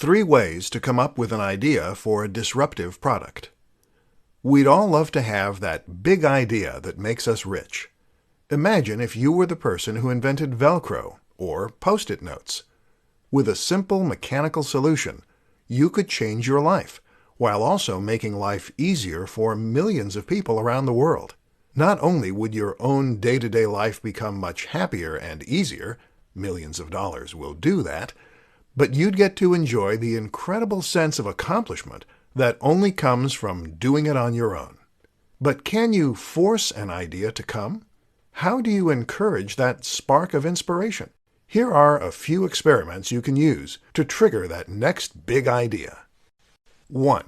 3 ways to come up with an idea for a disruptive product. We'd all love to have that big idea that makes us rich. Imagine if you were the person who invented Velcro or Post-it notes. With a simple mechanical solution, you could change your life, while also making life easier for millions of people around the world. Not only would your own day-to-day life become much happier and easier, millions of dollars will do that, but you'd get to enjoy the incredible sense of accomplishment that only comes from doing it on your own. But can you force an idea to come? How do you encourage that spark of inspiration? Here are a few experiments you can use to trigger that next big idea. 1.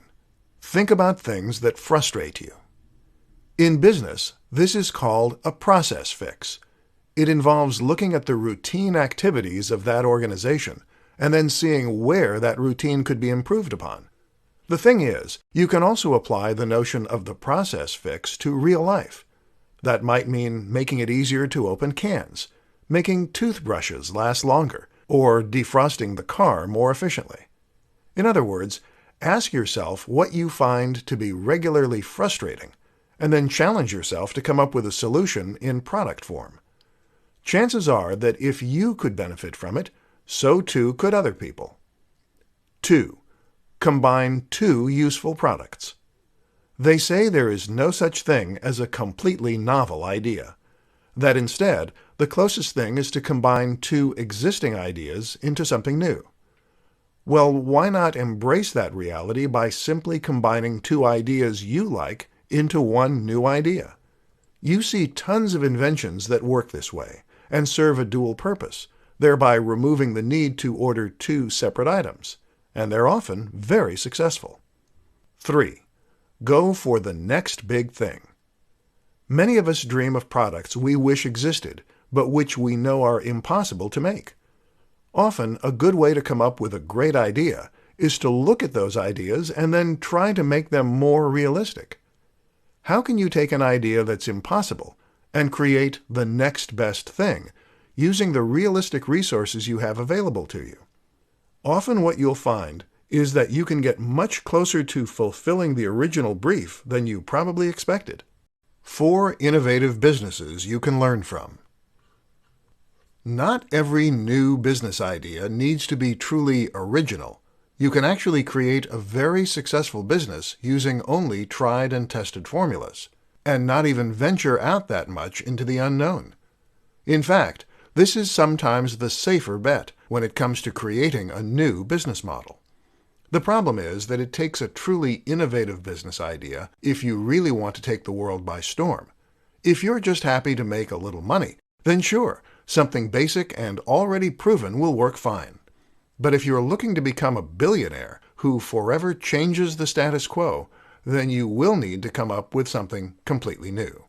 Think about things that frustrate you. In business, this is called a process fix. It involves looking at the routine activities of that organization and then seeing where that routine could be improved upon. The thing is, you can also apply the notion of the process fix to real life. That might mean making it easier to open cans, making toothbrushes last longer, or defrosting the car more efficiently. In other words, ask yourself what you find to be regularly frustrating, and then challenge yourself to come up with a solution in product form. Chances are that if you could benefit from it, so too could other people. 2. Combine 2 useful products. They say there is no such thing as a completely novel idea. That instead, the closest thing is to combine 2 existing ideas into something new. Well, why not embrace that reality by simply combining 2 ideas you like into one new idea? You see tons of inventions that work this way and serve a dual purpose, thereby removing the need to order 2 separate items, and they're often very successful. 3. Go for the next big thing. Many of us dream of products we wish existed, but which we know are impossible to make. Often, a good way to come up with a great idea is to look at those ideas and then try to make them more realistic. How can you take an idea that's impossible and create the next best thing using the realistic resources you have available to you? Often what you'll find is that you can get much closer to fulfilling the original brief than you probably expected. 4 innovative businesses you can learn from. Not every new business idea needs to be truly original. You can actually create a very successful business using only tried and tested formulas, and not even venture out that much into the unknown. In fact, this is sometimes the safer bet when it comes to creating a new business model. The problem is that it takes a truly innovative business idea if you really want to take the world by storm. If you're just happy to make a little money, then sure, something basic and already proven will work fine. But if you're looking to become a billionaire who forever changes the status quo, then you will need to come up with something completely new.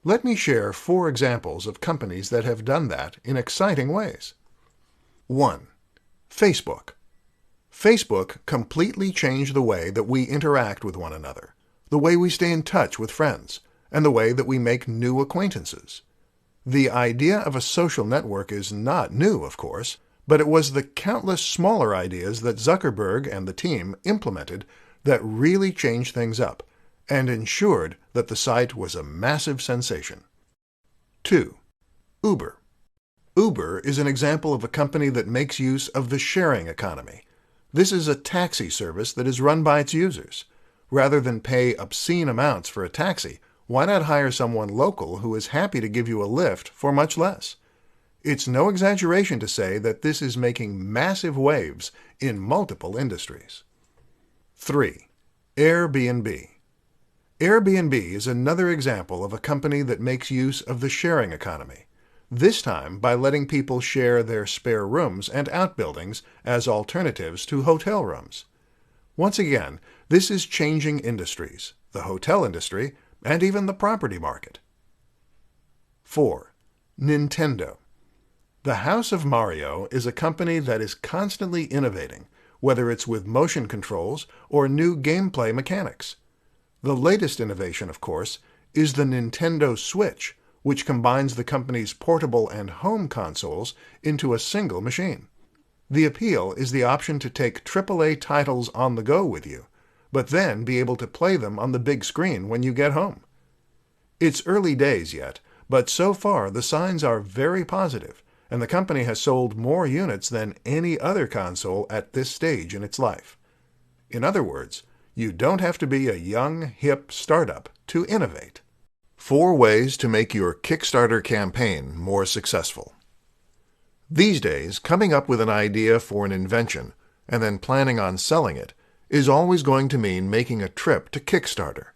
Let me share 4 examples of companies that have done that in exciting ways. 1. Facebook. Facebook completely changed the way that we interact with one another, the way we stay in touch with friends, and the way that we make new acquaintances. The idea of a social network is not new, of course, but it was the countless smaller ideas that Zuckerberg and the team implemented that really changed things up and ensured that the site was a massive sensation. 2. Uber. Uber is an example of a company that makes use of the sharing economy. This is a taxi service that is run by its users. Rather than pay obscene amounts for a taxi, why not hire someone local who is happy to give you a lift for much less? It's no exaggeration to say that this is making massive waves in multiple industries. 3. Airbnb. Airbnb is another example of a company that makes use of the sharing economy, this time by letting people share their spare rooms and outbuildings as alternatives to hotel rooms. Once again, this is changing industries, the hotel industry, and even the property market. 4. Nintendo. The House of Mario is a company that is constantly innovating, whether it's with motion controls or new gameplay mechanics. The latest innovation, of course, is the Nintendo Switch, which combines the company's portable and home consoles into a single machine. The appeal is the option to take AAA titles on the go with you, but then be able to play them on the big screen when you get home. It's early days yet, but so far the signs are very positive, and the company has sold more units than any other console at this stage in its life. In other words, you don't have to be a young, hip startup to innovate. 4 ways to make your Kickstarter campaign more successful. These days, coming up with an idea for an invention and then planning on selling it is always going to mean making a trip to Kickstarter.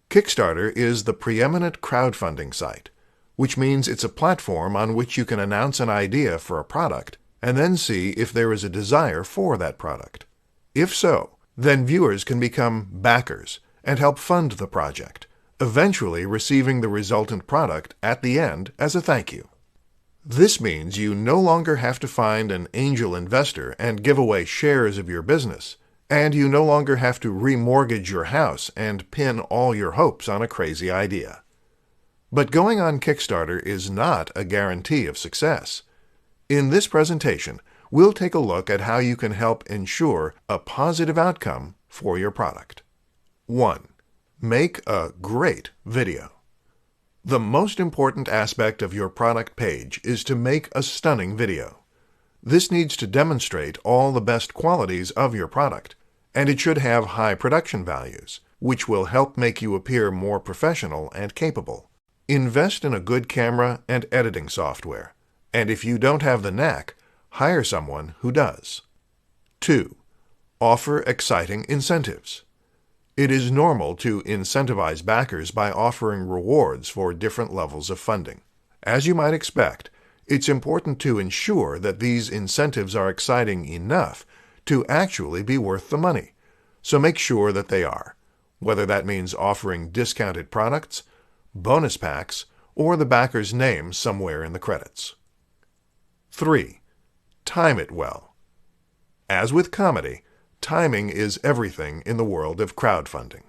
Kickstarter is the preeminent crowdfunding site, which means it's a platform on which you can announce an idea for a product and then see if there is a desire for that product. If so, then viewers can become backers and help fund the project, eventually receiving the resultant product at the end as a thank you. This means you no longer have to find an angel investor and give away shares of your business, and you no longer have to remortgage your house and pin all your hopes on a crazy idea. But going on Kickstarter is not a guarantee of success. In this presentation, we'll take a look at how you can help ensure a positive outcome for your product. 1. Make a great video. The most important aspect of your product page is to make a stunning video. This needs to demonstrate all the best qualities of your product, and it should have high production values, which will help make you appear more professional and capable. Invest in a good camera and editing software, and if you don't have the knack, hire someone who does. 2. Offer exciting incentives. It is normal to incentivize backers by offering rewards for different levels of funding. As you might expect, it's important to ensure that these incentives are exciting enough to actually be worth the money, so make sure that they are, whether that means offering discounted products, bonus packs, or the backer's name somewhere in the credits. 3. Time it well. As with comedy, timing is everything in the world of crowdfunding.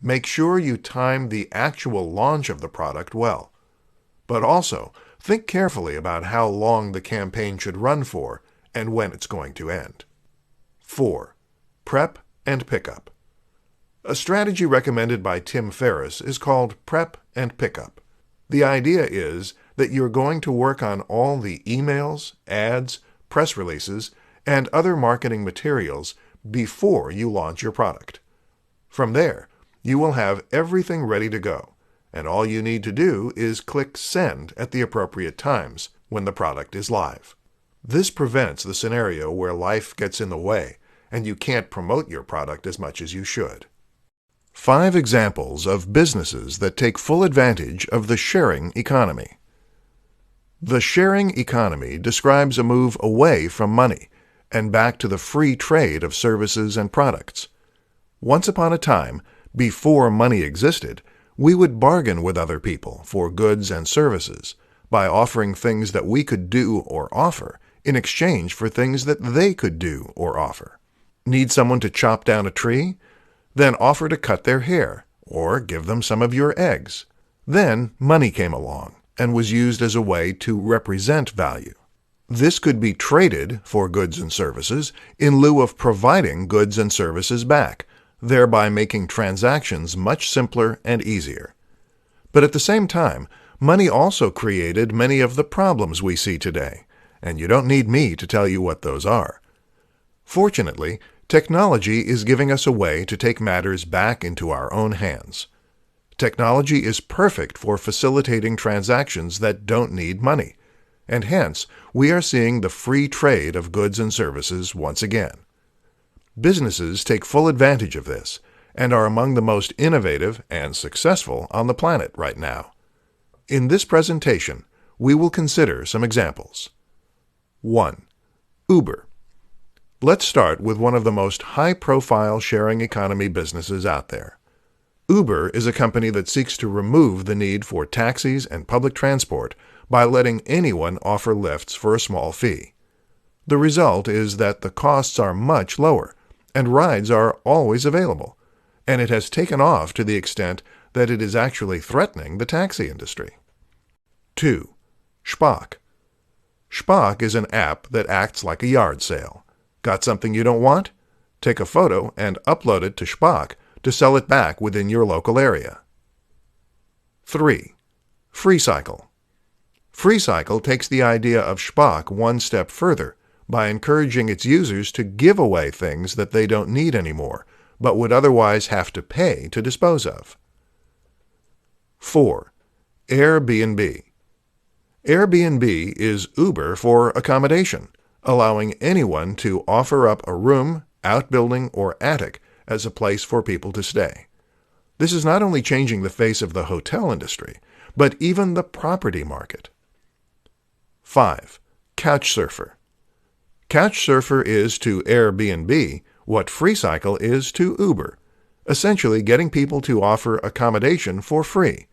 Make sure you time the actual launch of the product well, but also think carefully about how long the campaign should run for and when it's going to end. 4. Prep and pickup. A strategy recommended by Tim Ferriss is called prep and pickup. The idea is that you're going to work on all the emails, ads, press releases, and other marketing materials before you launch your product. From there, you will have everything ready to go, and all you need to do is click Send at the appropriate times when the product is live. This prevents the scenario where life gets in the way and you can't promote your product as much as you should. 5 examples of businesses that take full advantage of the sharing economy. The sharing economy describes a move away from money and back to the free trade of services and products. Once upon a time, before money existed, we would bargain with other people for goods and services by offering things that we could do or offer in exchange for things that they could do or offer. Need someone to chop down a tree? Then offer to cut their hair or give them some of your eggs. Then money came along and was used as a way to represent value. This could be traded for goods and services in lieu of providing goods and services back, thereby making transactions much simpler and easier. But at the same time, money also created many of the problems we see today, and you don't need me to tell you what those are. Fortunately, technology is giving us a way to take matters back into our own hands. Technology is perfect for facilitating transactions that don't need money, and hence we are seeing the free trade of goods and services once again. Businesses take full advantage of this and are among the most innovative and successful on the planet right now. In this presentation, we will consider some examples. 1. Uber. Let's start with one of the most high-profile sharing economy businesses out there. Uber is a company that seeks to remove the need for taxis and public transport by letting anyone offer lifts for a small fee. The result is that the costs are much lower, and rides are always available, and it has taken off to the extent that it is actually threatening the taxi industry. 2. Spock. Shpock is an app that acts like a yard sale. Got something you don't want? Take a photo and upload it to Shpock to sell it back within your local area. 3. FreeCycle. FreeCycle takes the idea of Shpock one step further by encouraging its users to give away things that they don't need anymore, but would otherwise have to pay to dispose of. 4. Airbnb. Airbnb is Uber for accommodation, allowing anyone to offer up a room, outbuilding, or attic as a place for people to stay. This is not only changing the face of the hotel industry, but even the property market. 5. Couchsurfer. Couchsurfer is to Airbnb what FreeCycle is to Uber, essentially getting people to offer accommodation for free.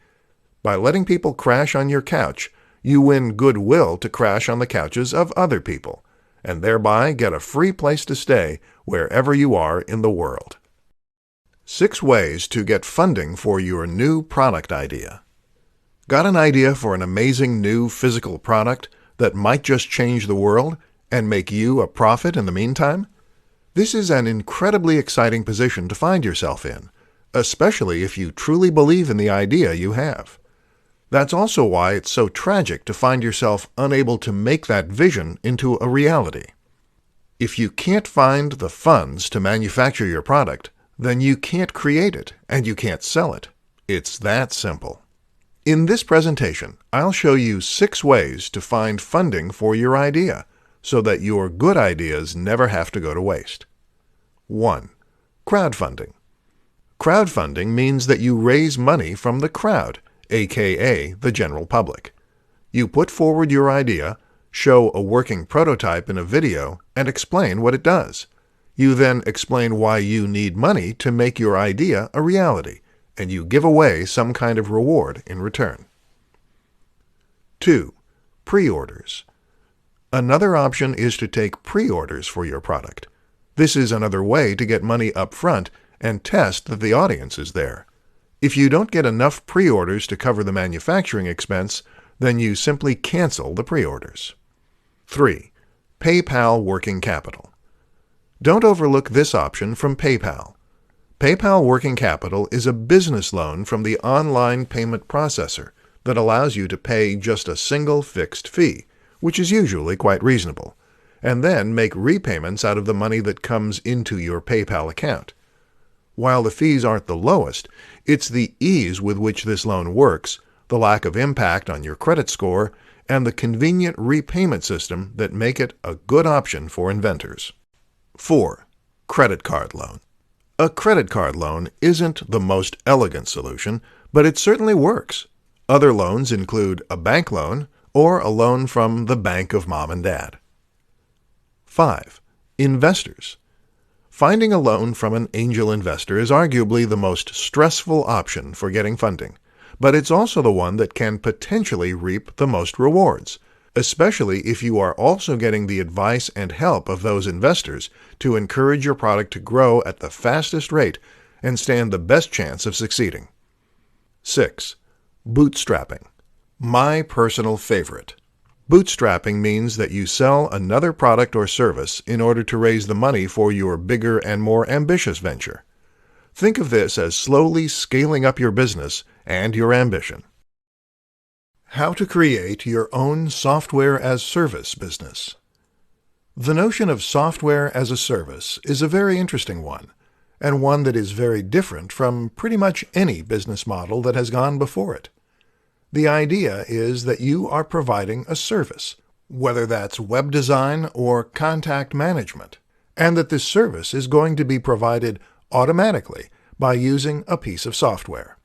By letting people crash on your couch, you win goodwill to crash on the couches of other people, and thereby get a free place to stay wherever you are in the world. 6 ways to get funding for your new product idea. Got an idea for an amazing new physical product that might just change the world and make you a profit in the meantime? This is an incredibly exciting position to find yourself in, especially if you truly believe in the idea you have. That's also why it's so tragic to find yourself unable to make that vision into a reality. If you can't find the funds to manufacture your product, then you can't create it and you can't sell it. It's that simple. In this presentation, I'll show you 6 ways to find funding for your idea so that your good ideas never have to go to waste. 1. Crowdfunding. Crowdfunding means that you raise money from the crowd, aka the general public. You put forward your idea, show a working prototype in a video, and explain what it does. You then explain why you need money to make your idea a reality, and you give away some kind of reward in return. 2. Pre-orders. Another option is to take pre-orders for your product. This is another way to get money up front and test that the audience is there. If you don't get enough pre-orders to cover the manufacturing expense, then you simply cancel the pre-orders. 3. PayPal Working Capital. Don't overlook this option from PayPal. PayPal Working Capital is a business loan from the online payment processor that allows you to pay just a single fixed fee, which is usually quite reasonable, and then make repayments out of the money that comes into your PayPal account. While the fees aren't the lowest, it's the ease with which this loan works, the lack of impact on your credit score, and the convenient repayment system that make it a good option for inventors. 4. Credit card loan. A credit card loan isn't the most elegant solution, but it certainly works. Other loans include a bank loan or a loan from the bank of mom and dad. 5. Investors. Finding a loan from an angel investor is arguably the most stressful option for getting funding, but it's also the one that can potentially reap the most rewards, especially if you are also getting the advice and help of those investors to encourage your product to grow at the fastest rate and stand the best chance of succeeding. 6. Bootstrapping. My personal favorite. Bootstrapping means that you sell another product or service in order to raise the money for your bigger and more ambitious venture. Think of this as slowly scaling up your business and your ambition. How to create your own software-as-service business. The notion of software as a service is a very interesting one, and one that is very different from pretty much any business model that has gone before it. The idea is that you are providing a service, whether that's web design or contact management, and that this service is going to be provided automatically by using a piece of software.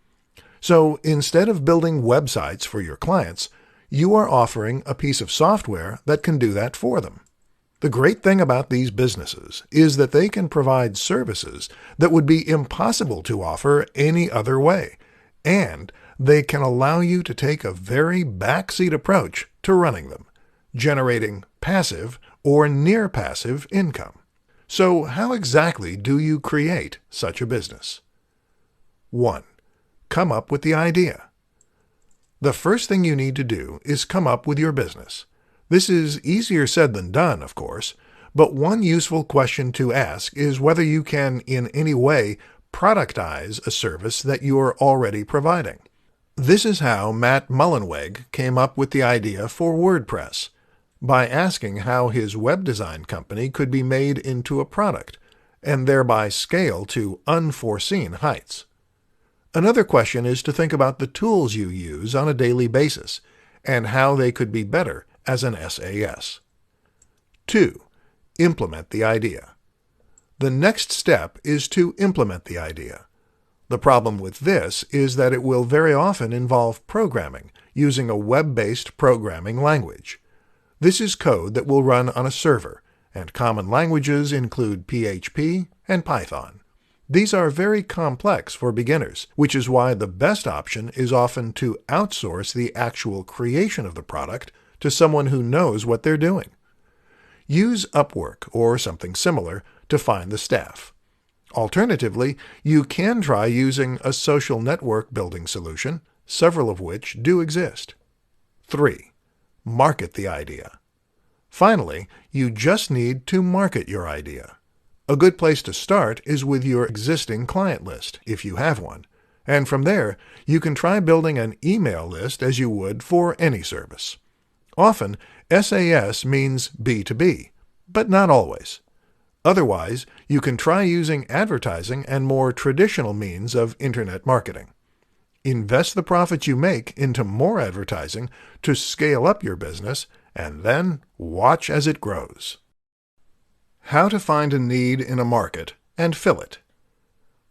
So instead of building websites for your clients, you are offering a piece of software that can do that for them. The great thing about these businesses is that they can provide services that would be impossible to offer any other way, and they can allow you to take a very backseat approach to running them, generating passive or near-passive income. So how exactly do you create such a business? 1. Come up with the idea. The first thing you need to do is come up with your business. This is easier said than done, of course, but one useful question to ask is whether you can in any way productize a service that you are already providing. This is how Matt Mullenweg came up with the idea for WordPress, by asking how his web design company could be made into a product, and thereby scale to unforeseen heights. Another question is to think about the tools you use on a daily basis, and how they could be better as an SAS. 2. Implement the idea. The next step is to implement the idea. The problem with this is that it will very often involve programming, using a web-based programming language. This is code that will run on a server, and common languages include PHP and Python. These are very complex for beginners, which is why the best option is often to outsource the actual creation of the product to someone who knows what they're doing. Use Upwork or something similar to find the staff. Alternatively, you can try using a social network building solution, several of which do exist. 3. Market the idea. Finally, you just need to market your idea. A good place to start is with your existing client list, if you have one, and from there, you can try building an email list as you would for any service. Often, SAS means B2B, but not always. Otherwise, you can try using advertising and more traditional means of internet marketing. Invest the profits you make into more advertising to scale up your business, and then watch as it grows. How to find a need in a market and fill it.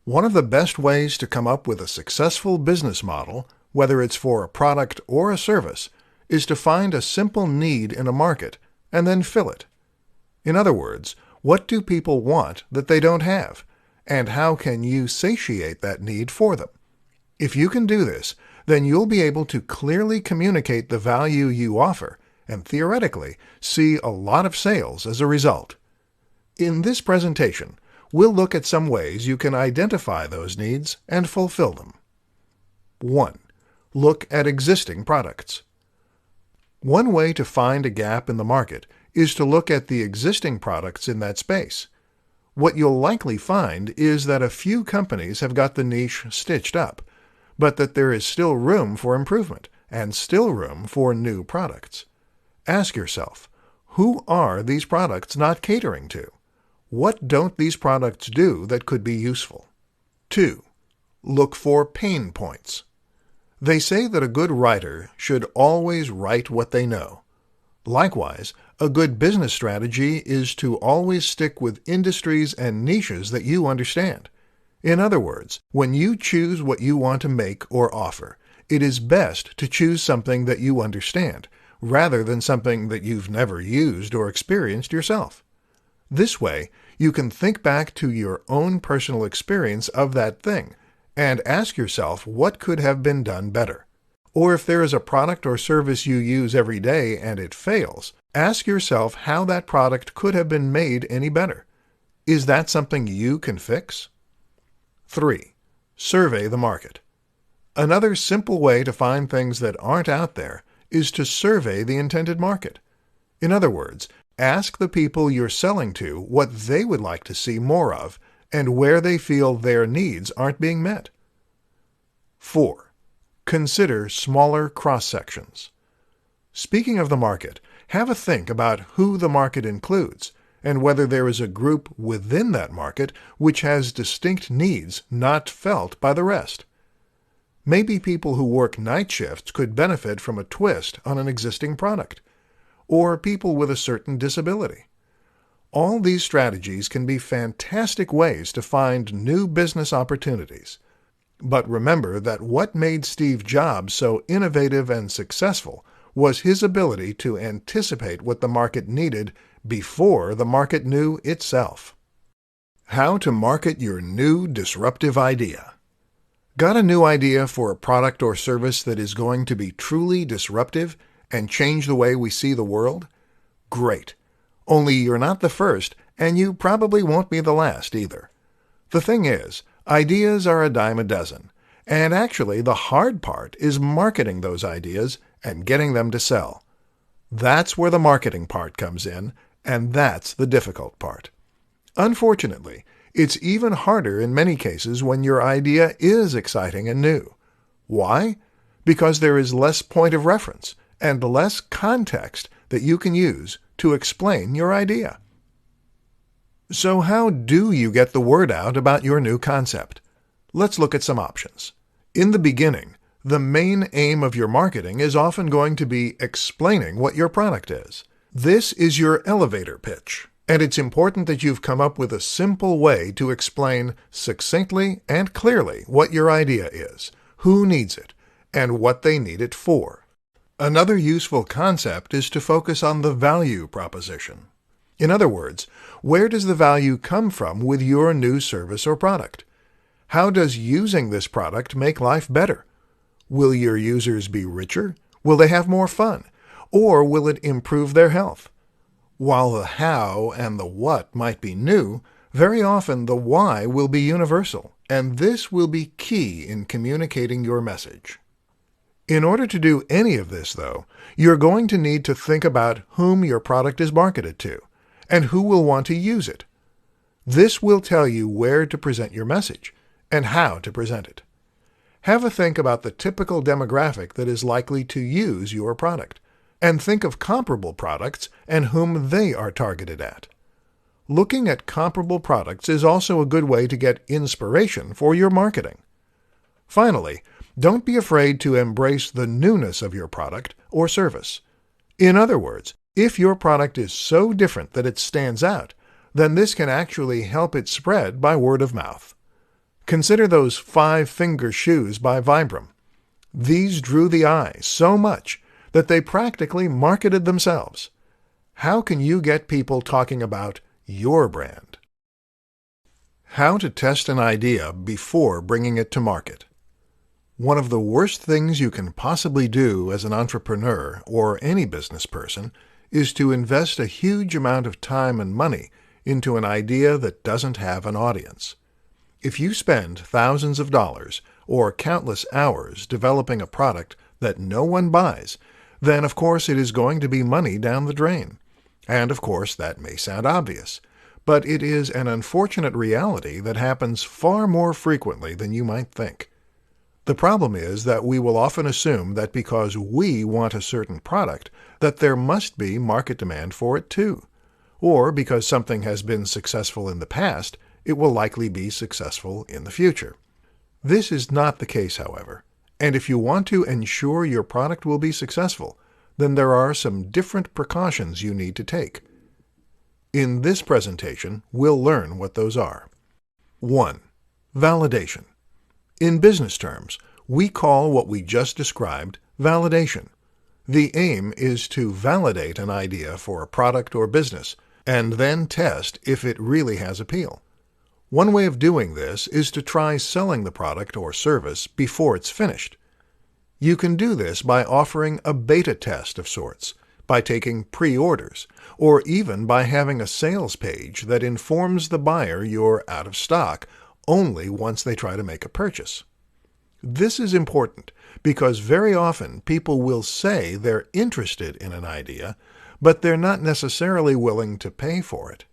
One of the best ways to come up with a successful business model, whether it's for a product or a service, is to find a simple need in a market and then fill it. In other words, what do people want that they don't have, and how can you satiate that need for them? If you can do this, then you'll be able to clearly communicate the value you offer and theoretically see a lot of sales as a result. In this presentation, we'll look at some ways you can identify those needs and fulfill them. 1. Look at existing products. One way to find a gap in the market is to look at the existing products in that space. What you'll likely find is that a few companies have got the niche stitched up, but that there is still room for improvement and still room for new products. Ask yourself, who are these products not catering to? What don't these products do that could be useful? 2. Look for pain points. They say that a good writer should always write what they know. Likewise, a good business strategy is to always stick with industries and niches that you understand. In other words, when you choose what you want to make or offer, it is best to choose something that you understand, rather than something that you've never used or experienced yourself. This way, you can think back to your own personal experience of that thing and ask yourself what could have been done better. Or if there is a product or service you use every day and it fails, ask yourself how that product could have been made any better. Is that something you can fix? 3. Survey the market. Another simple way to find things that aren't out there is to survey the intended market. In other words, ask the people you're selling to what they would like to see more of and where they feel their needs aren't being met. 4. Consider smaller cross-sections. Speaking of the market, have a think about who the market includes and whether there is a group within that market which has distinct needs not felt by the rest. Maybe people who work night shifts could benefit from a twist on an existing product, or people with a certain disability. All these strategies can be fantastic ways to find new business opportunities. But remember that what made Steve Jobs so innovative and successful was his ability to anticipate what the market needed before the market knew itself. How to market your new disruptive idea. Got a new idea for a product or service that is going to be truly disruptive and change the way we see the world? Great. Only you're not the first, and you probably won't be the last either. The thing is, ideas are a dime a dozen, and actually the hard part is marketing those ideas and getting them to sell. That's where the marketing part comes in, and that's the difficult part. Unfortunately, it's even harder in many cases when your idea is exciting and new. Why? Because there is less point of reference and less context that you can use to explain your idea. So how do you get the word out about your new concept? Let's look at some options. In the beginning, the main aim of your marketing is often going to be explaining what your product is. This is your elevator pitch, and it's important that you've come up with a simple way to explain succinctly and clearly what your idea is, who needs it, and what they need it for. Another useful concept is to focus on the value proposition. In other words, where does the value come from with your new service or product? How does using this product make life better? Will your users be richer? Will they have more fun? Or will it improve their health? While the how and the what might be new, very often the why will be universal, and this will be key in communicating your message. In order to do any of this, though, you're going to need to think about whom your product is marketed to, and who will want to use it. This will tell you where to present your message, and how to present it. Have a think about the typical demographic that is likely to use your product, and think of comparable products and whom they are targeted at. Looking at comparable products is also a good way to get inspiration for your marketing. Finally, don't be afraid to embrace the newness of your product or service. In other words, if your product is so different that it stands out, then this can actually help it spread by word of mouth. Consider those 5-finger shoes by Vibram. These drew the eye so much that they practically marketed themselves. How can you get people talking about your brand? How to test an idea before bringing it to market. One of the worst things you can possibly do as an entrepreneur or any business person is to invest a huge amount of time and money into an idea that doesn't have an audience. If you spend thousands of dollars or countless hours developing a product that no one buys, then of course it is going to be money down the drain. And of course that may sound obvious, but it is an unfortunate reality that happens far more frequently than you might think. The problem is that we will often assume that because we want a certain product, that there must be market demand for it too. Or because something has been successful in the past, it will likely be successful in the future. This is not the case, however, and if you want to ensure your product will be successful, then there are some different precautions you need to take. In this presentation, we'll learn what those are. 1. Validation. In business terms, we call what we just described validation. The aim is to validate an idea for a product or business, and then test if it really has appeal. One way of doing this is to try selling the product or service before it's finished. You can do this by offering a beta test of sorts, by taking pre-orders, or even by having a sales page that informs the buyer you're out of stock only once they try to make a purchase. This is important because very often people will say they're interested in an idea, but they're not necessarily willing to pay for it.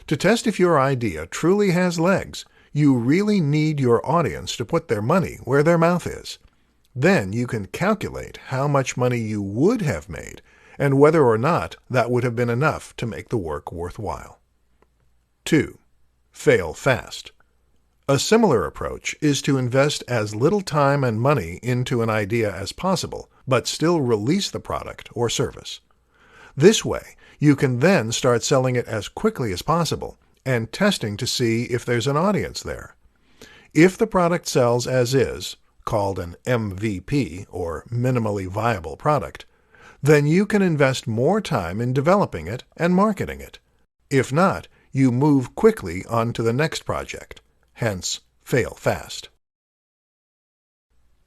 To test if your idea truly has legs, you really need your audience to put their money where their mouth is. Then you can calculate how much money you would have made and whether or not that would have been enough to make the work worthwhile. 2. Fail fast. A similar approach is to invest as little time and money into an idea as possible, but still release the product or service. This way, you can then start selling it as quickly as possible and testing to see if there's an audience there. If the product sells as is, called an MVP or minimally viable product, then you can invest more time in developing it and marketing it. If not, you move quickly on to the next project. Hence, fail fast.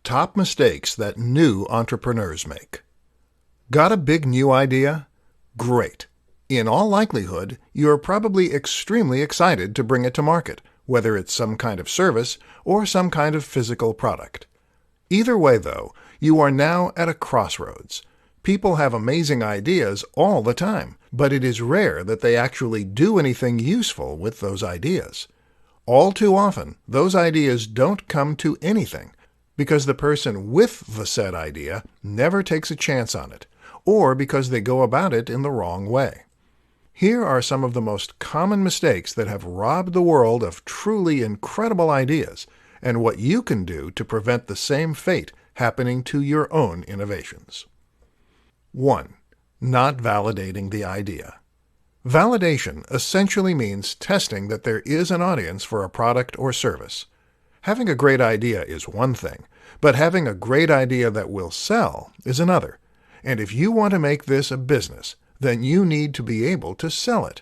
Top mistakes that new entrepreneurs make. Got a big new idea? Great. In all likelihood, you're probably extremely excited to bring it to market, whether it's some kind of service or some kind of physical product. Either way, though, you are now at a crossroads. People have amazing ideas all the time, but it is rare that they actually do anything useful with those ideas. All too often, those ideas don't come to anything because the person with the said idea never takes a chance on it, or because they go about it in the wrong way. Here are some of the most common mistakes that have robbed the world of truly incredible ideas, and what you can do to prevent the same fate happening to your own innovations. 1. Not validating the idea. Validation essentially means testing that there is an audience for a product or service. Having a great idea is one thing, but having a great idea that will sell is another. And if you want to make this a business, then you need to be able to sell it.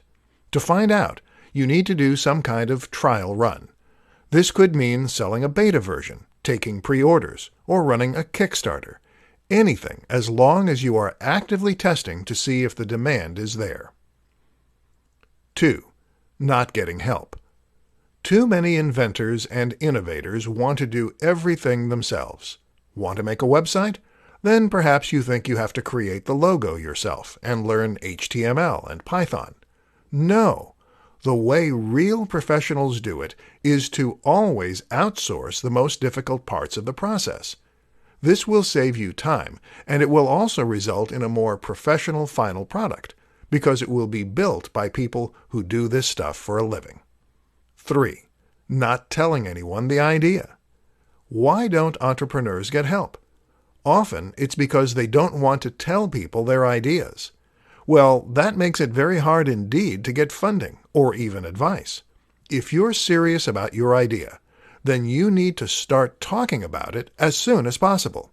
To find out, you need to do some kind of trial run. This could mean selling a beta version, taking pre-orders, or running a Kickstarter. Anything, as long as you are actively testing to see if the demand is there. 2. Not getting help. Too many inventors and innovators want to do everything themselves. Want to make a website? Then perhaps you think you have to create the logo yourself and learn HTML and Python. No. The way real professionals do it is to always outsource the most difficult parts of the process. This will save you time, and it will also result in a more professional final product, because it will be built by people who do this stuff for a living. 3. Not telling anyone the idea. Why don't entrepreneurs get help? Often, it's because they don't want to tell people their ideas. Well, that makes it very hard indeed to get funding, or even advice. If you're serious about your idea, then you need to start talking about it as soon as possible.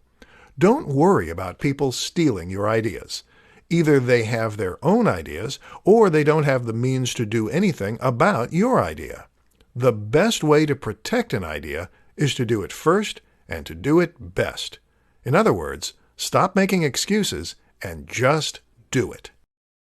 Don't worry about people stealing your ideas. Either they have their own ideas, or they don't have the means to do anything about your idea. The best way to protect an idea is to do it first and to do it best. In other words, stop making excuses and just do it.